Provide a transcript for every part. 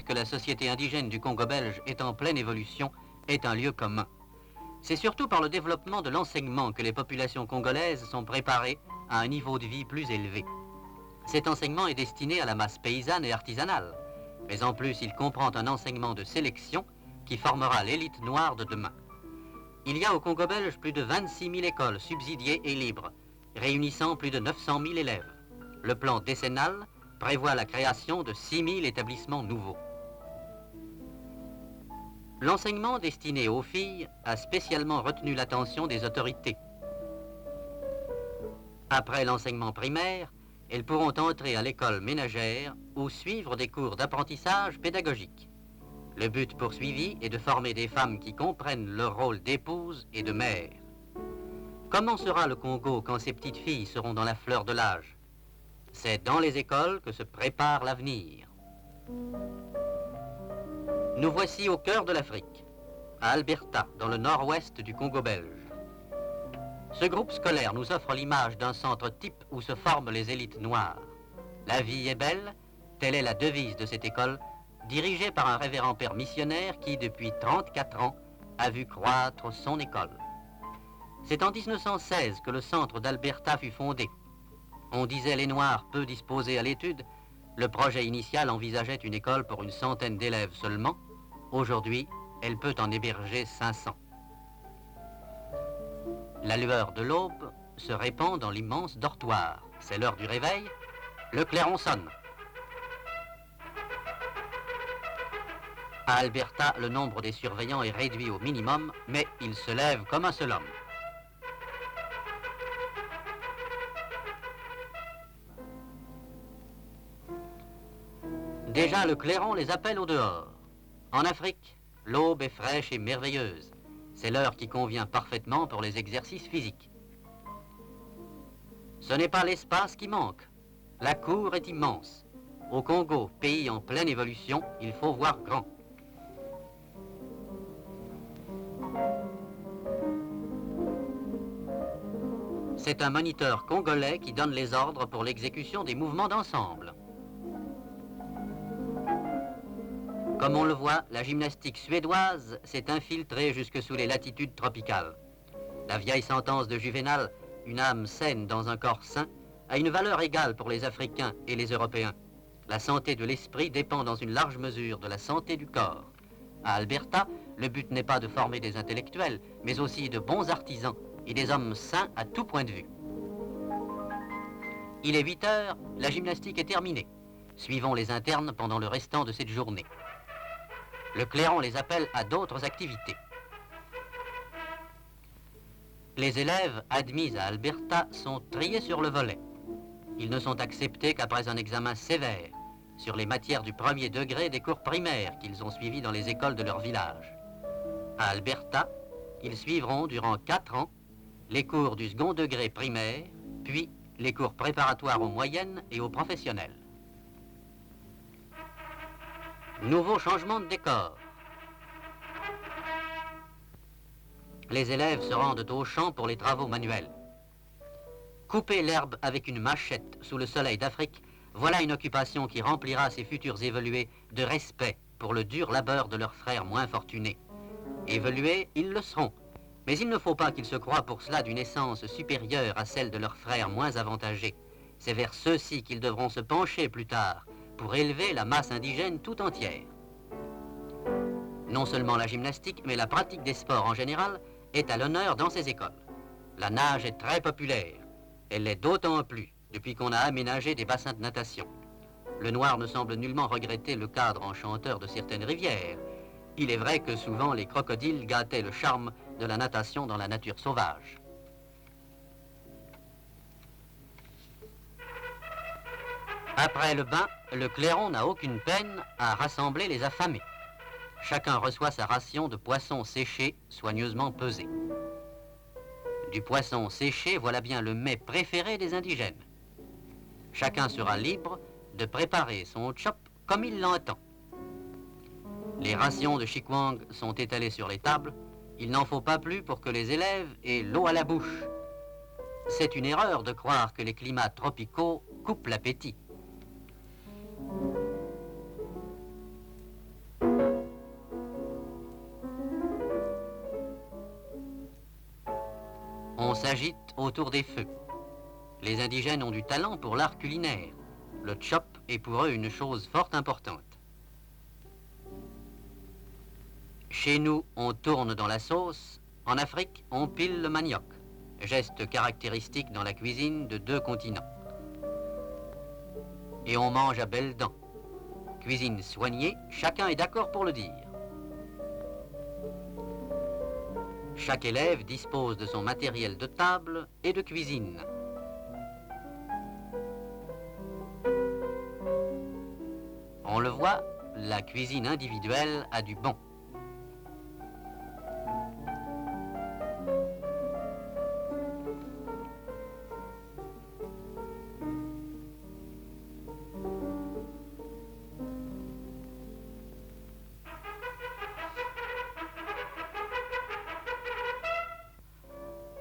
dire que la société indigène du Congo belge est en pleine évolution est un lieu commun. C'est surtout par le développement de l'enseignement que les populations congolaises sont préparées à un niveau de vie plus élevé. Cet enseignement est destiné à la masse paysanne et artisanale, mais en plus il comprend un enseignement de sélection qui formera l'élite noire de demain. Il y a au Congo belge plus de 26 000 écoles subsidiées et libres, réunissant plus de 900 000 élèves. Le plan décennal prévoit la création de 6 000 établissements nouveaux. L'enseignement destiné aux filles a spécialement retenu l'attention des autorités. Après l'enseignement primaire, elles pourront entrer à l'école ménagère ou suivre des cours d'apprentissage pédagogique. Le but poursuivi est de former des femmes qui comprennent leur rôle d'épouse et de mère. Comment sera le Congo quand ces petites filles seront dans la fleur de l'âge? C'est dans les écoles que se prépare l'avenir. Nous voici au cœur de l'Afrique, à Alberta, dans le nord-ouest du Congo belge. Ce groupe scolaire nous offre l'image d'un centre type où se forment les élites noires. La vie est belle, telle est la devise de cette école, dirigée par un révérend père missionnaire qui, depuis 34 ans, a vu croître son école. C'est en 1916 que le centre d'Alberta fut fondé. On disait les Noirs peu disposés à l'étude. Le projet initial envisageait une école pour une centaine d'élèves seulement. Aujourd'hui, elle peut en héberger 500. La lueur de l'aube se répand dans l'immense dortoir. C'est l'heure du réveil. Le clairon sonne. À Alberta, le nombre des surveillants est réduit au minimum, mais ils se lèvent comme un seul homme. Déjà, le clairon les appelle au dehors. En Afrique, l'aube est fraîche et merveilleuse. C'est l'heure qui convient parfaitement pour les exercices physiques. Ce n'est pas l'espace qui manque. La cour est immense. Au Congo, pays en pleine évolution, il faut voir grand. C'est un moniteur congolais qui donne les ordres pour l'exécution des mouvements d'ensemble. Comme on le voit, la gymnastique suédoise s'est infiltrée jusque sous les latitudes tropicales. La vieille sentence de Juvénal, une âme saine dans un corps sain, a une valeur égale pour les Africains et les Européens. La santé de l'esprit dépend dans une large mesure de la santé du corps. À Alberta, le but n'est pas de former des intellectuels, mais aussi de bons artisans et des hommes sains à tout point de vue. Il est 8 heures, la gymnastique est terminée. Suivons les internes pendant le restant de cette journée. Le clairon les appelle à d'autres activités. Les élèves admis à Alberta sont triés sur le volet. Ils ne sont acceptés qu'après un examen sévère sur les matières du premier degré des cours primaires qu'ils ont suivis dans les écoles de leur village. À Alberta, ils suivront durant 4 ans les cours du second degré primaire, puis les cours préparatoires aux moyennes et aux professionnels. Nouveau changement de décor. Les élèves se rendent au champ pour les travaux manuels. Couper l'herbe avec une machette sous le soleil d'Afrique, voilà une occupation qui remplira ces futurs évolués de respect pour le dur labeur de leurs frères moins fortunés. Évolués, ils le seront, mais il ne faut pas qu'ils se croient pour cela d'une essence supérieure à celle de leurs frères moins avantagés. C'est vers ceux-ci qu'ils devront se pencher plus tard, pour élever la masse indigène tout entière. Non seulement la gymnastique, mais la pratique des sports en général est à l'honneur dans ces écoles. La nage est très populaire. Elle l'est d'autant plus depuis qu'on a aménagé des bassins de natation. Le noir ne semble nullement regretter le cadre enchanteur de certaines rivières. Il est vrai que souvent les crocodiles gâtaient le charme de la natation dans la nature sauvage. Après le bain, le clairon n'a aucune peine à rassembler les affamés. Chacun reçoit sa ration de poisson séché, soigneusement pesé. Du poisson séché, voilà bien le mets préféré des indigènes. Chacun sera libre de préparer son chop comme il l'entend. Les rations de chikwang sont étalées sur les tables. Il n'en faut pas plus pour que les élèves aient l'eau à la bouche. C'est une erreur de croire que les climats tropicaux coupent l'appétit. s'agitent autour des feux. Les indigènes ont du talent pour l'art culinaire. Le chop est pour eux une chose fort importante. Chez nous, on tourne dans la sauce. En Afrique, on pile le manioc, geste caractéristique dans la cuisine de 2 continents. Et on mange à belles dents. Cuisine soignée, chacun est d'accord pour le dire. Chaque élève dispose de son matériel de table et de cuisine. On le voit, la cuisine individuelle a du bon.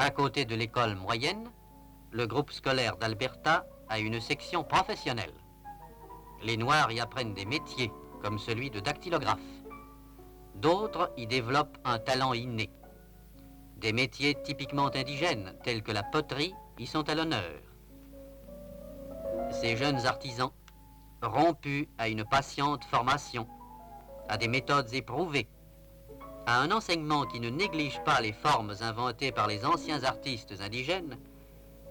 À côté de l'école moyenne, le groupe scolaire d'Alberta a une section professionnelle. Les Noirs y apprennent des métiers, comme celui de dactylographe. D'autres y développent un talent inné. Des métiers typiquement indigènes, tels que la poterie, y sont à l'honneur. Ces jeunes artisans, rompus à une patiente formation, à des méthodes éprouvées, à un enseignement qui ne néglige pas les formes inventées par les anciens artistes indigènes,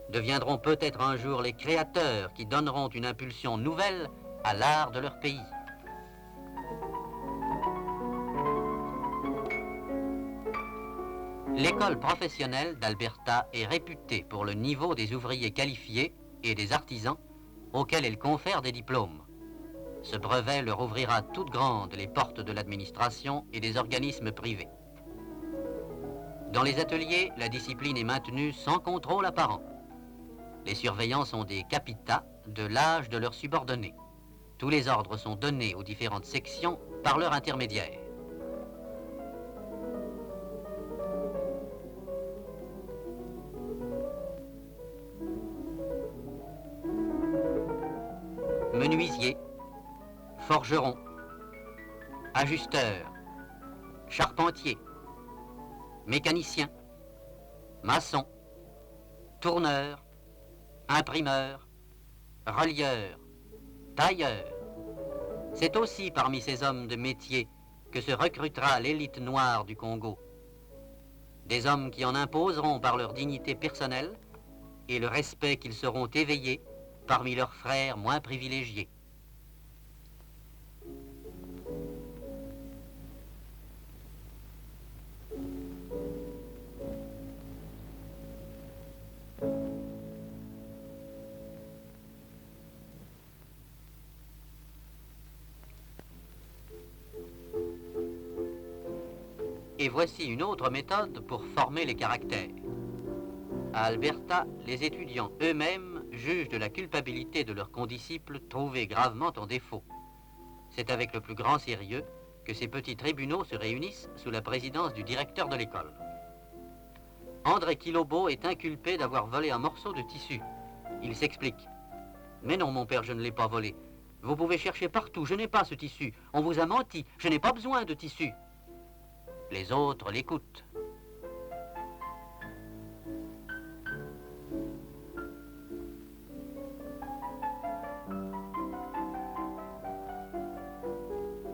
deviendront peut-être un jour les créateurs qui donneront une impulsion nouvelle à l'art de leur pays. L'école professionnelle d'Alberta est réputée pour le niveau des ouvriers qualifiés et des artisans auxquels elle confère des diplômes. Ce brevet leur ouvrira toutes grandes les portes de l'administration et des organismes privés. Dans les ateliers, la discipline est maintenue sans contrôle apparent. Les surveillants sont des capitas de l'âge de leurs subordonnés. Tous les ordres sont donnés aux différentes sections par leur intermédiaire. Menuisier, forgeron, ajusteur, charpentier, mécanicien, maçon, tourneur, imprimeur, relieur, tailleur. C'est aussi parmi ces hommes de métier que se recrutera l'élite noire du Congo. Des hommes qui en imposeront par leur dignité personnelle et le respect qu'ils seront éveillés parmi leurs frères moins privilégiés. Et voici une autre méthode pour former les caractères. À Alberta, les étudiants eux-mêmes jugent de la culpabilité de leurs condisciples trouvés gravement en défaut. C'est avec le plus grand sérieux que ces petits tribunaux se réunissent sous la présidence du directeur de l'école. André Kilobo est inculpé d'avoir volé un morceau de tissu. Il s'explique. « Mais non, mon père, je ne l'ai pas volé. Vous pouvez chercher partout, je n'ai pas ce tissu. On vous a menti, je n'ai pas besoin de tissu. » Les autres l'écoutent.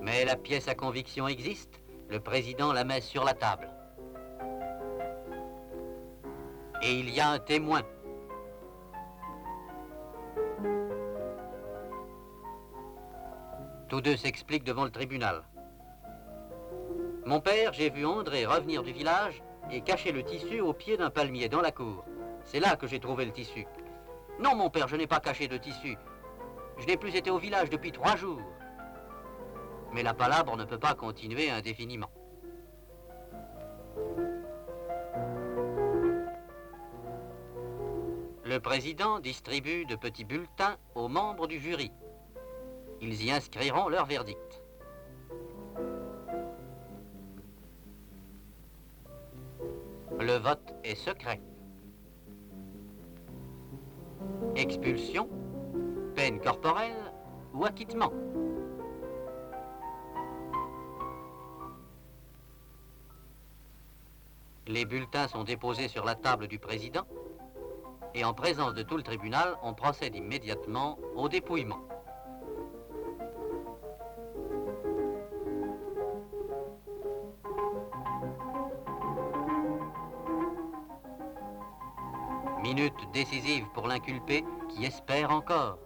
Mais la pièce à conviction existe, le président la met sur la table. Et il y a un témoin. Tous deux s'expliquent devant le tribunal. Mon père, j'ai vu André revenir du village et cacher le tissu au pied d'un palmier dans la cour. C'est là que j'ai trouvé le tissu. Non, mon père, je n'ai pas caché de tissu. Je n'ai plus été au village depuis 3 jours. Mais la palabre ne peut pas continuer indéfiniment. Le président distribue de petits bulletins aux membres du jury. Ils y inscriront leur verdict. Le vote est secret. Expulsion, peine corporelle ou acquittement. Les bulletins sont déposés sur la table du président et en présence de tout le tribunal, on procède immédiatement au dépouillement. Minute décisive pour l'inculpé qui espère encore.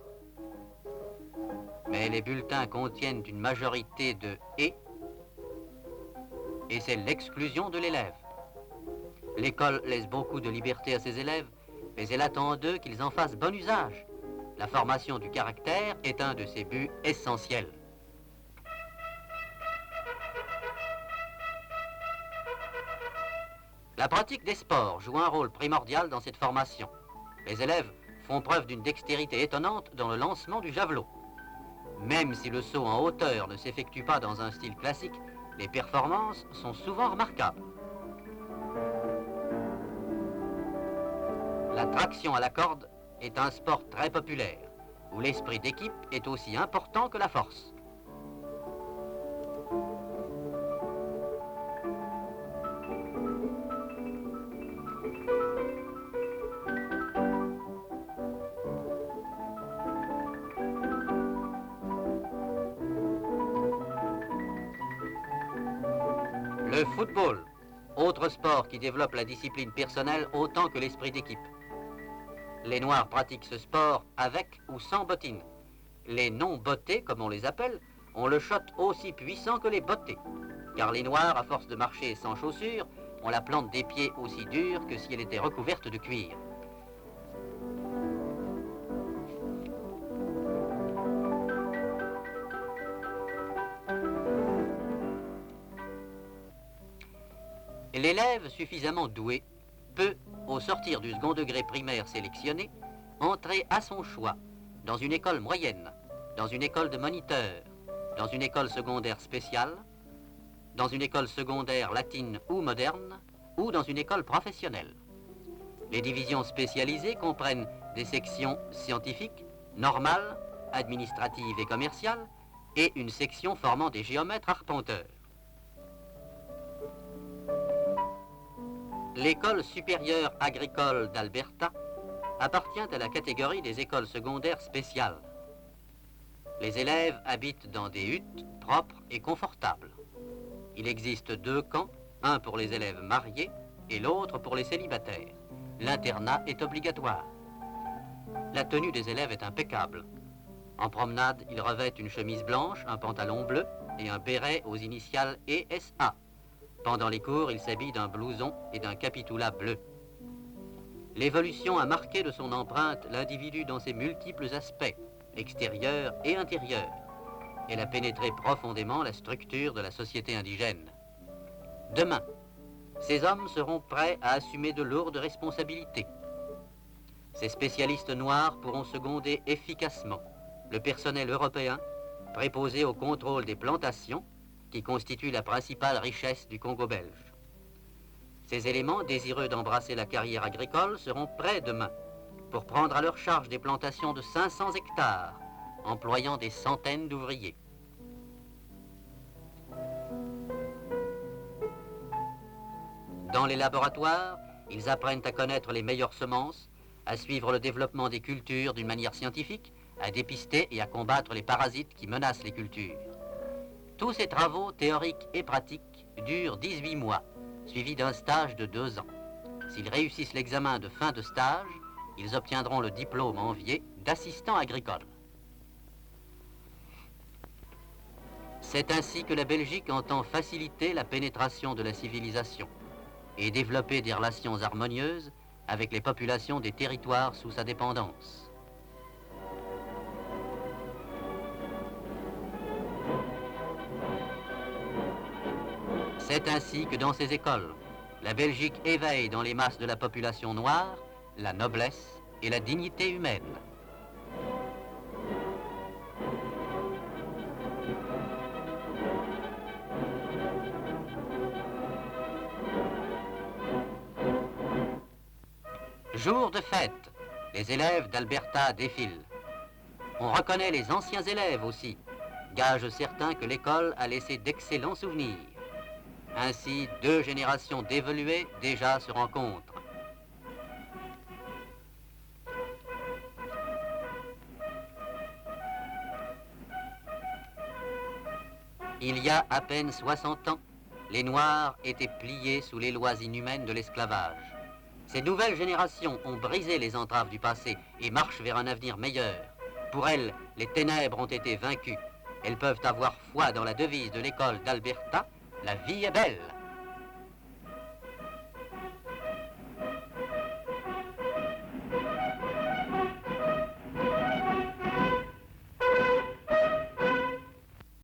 Mais les bulletins contiennent une majorité de « et c'est l'exclusion de l'élève. L'école laisse beaucoup de liberté à ses élèves, mais elle attend d'eux qu'ils en fassent bon usage. La formation du caractère est un de ses buts essentiels. La pratique des sports joue un rôle primordial dans cette formation. Les élèves font preuve d'une dextérité étonnante dans le lancement du javelot. Même si le saut en hauteur ne s'effectue pas dans un style classique, les performances sont souvent remarquables. La traction à la corde est un sport très populaire, où l'esprit d'équipe est aussi important que la force. Le football, autre sport qui développe la discipline personnelle autant que l'esprit d'équipe. Les Noirs pratiquent ce sport avec ou sans bottines. Les non-bottés, comme on les appelle, ont le shot aussi puissant que les bottés, car les Noirs, à force de marcher sans chaussures, ont la plante des pieds aussi dure que si elle était recouverte de cuir. L'élève suffisamment doué peut, au sortir du second degré primaire sélectionné, entrer à son choix dans une école moyenne, dans une école de moniteurs, dans une école secondaire spéciale, dans une école secondaire latine ou moderne, ou dans une école professionnelle. Les divisions spécialisées comprennent des sections scientifiques, normales, administratives et commerciales, et une section formant des géomètres arpenteurs. L'école supérieure agricole d'Alberta appartient à la catégorie des écoles secondaires spéciales. Les élèves habitent dans des huttes propres et confortables. Il existe 2 camps, un pour les élèves mariés et l'autre pour les célibataires. L'internat est obligatoire. La tenue des élèves est impeccable. En promenade, ils revêtent une chemise blanche, un pantalon bleu et un béret aux initiales ESA. Pendant les cours, il s'habille d'un blouson et d'un capitula bleu. L'évolution a marqué de son empreinte l'individu dans ses multiples aspects, extérieurs et intérieurs. Elle a pénétré profondément la structure de la société indigène. Demain, ces hommes seront prêts à assumer de lourdes responsabilités. Ces spécialistes noirs pourront seconder efficacement le personnel européen préposé au contrôle des plantations qui constituent la principale richesse du Congo belge. Ces éléments, désireux d'embrasser la carrière agricole, seront prêts demain pour prendre à leur charge des plantations de 500 hectares, employant des centaines d'ouvriers. Dans les laboratoires, ils apprennent à connaître les meilleures semences, à suivre le développement des cultures d'une manière scientifique, à dépister et à combattre les parasites qui menacent les cultures. Tous ces travaux théoriques et pratiques durent 18 mois, suivis d'un stage de 2 ans. S'ils réussissent l'examen de fin de stage, ils obtiendront le diplôme envié d'assistant agricole. C'est ainsi que la Belgique entend faciliter la pénétration de la civilisation et développer des relations harmonieuses avec les populations des territoires sous sa dépendance. C'est ainsi que dans ces écoles, la Belgique éveille dans les masses de la population noire la noblesse et la dignité humaine. Jour de fête, les élèves d'Alberta défilent. On reconnaît les anciens élèves aussi, gage certain que l'école a laissé d'excellents souvenirs. Ainsi, deux générations d'évolués déjà se rencontrent. Il y a à peine 60 ans, les Noirs étaient pliés sous les lois inhumaines de l'esclavage. Ces nouvelles générations ont brisé les entraves du passé et marchent vers un avenir meilleur. Pour elles, les ténèbres ont été vaincues. Elles peuvent avoir foi dans la devise de l'école d'Alberta, la vie est belle.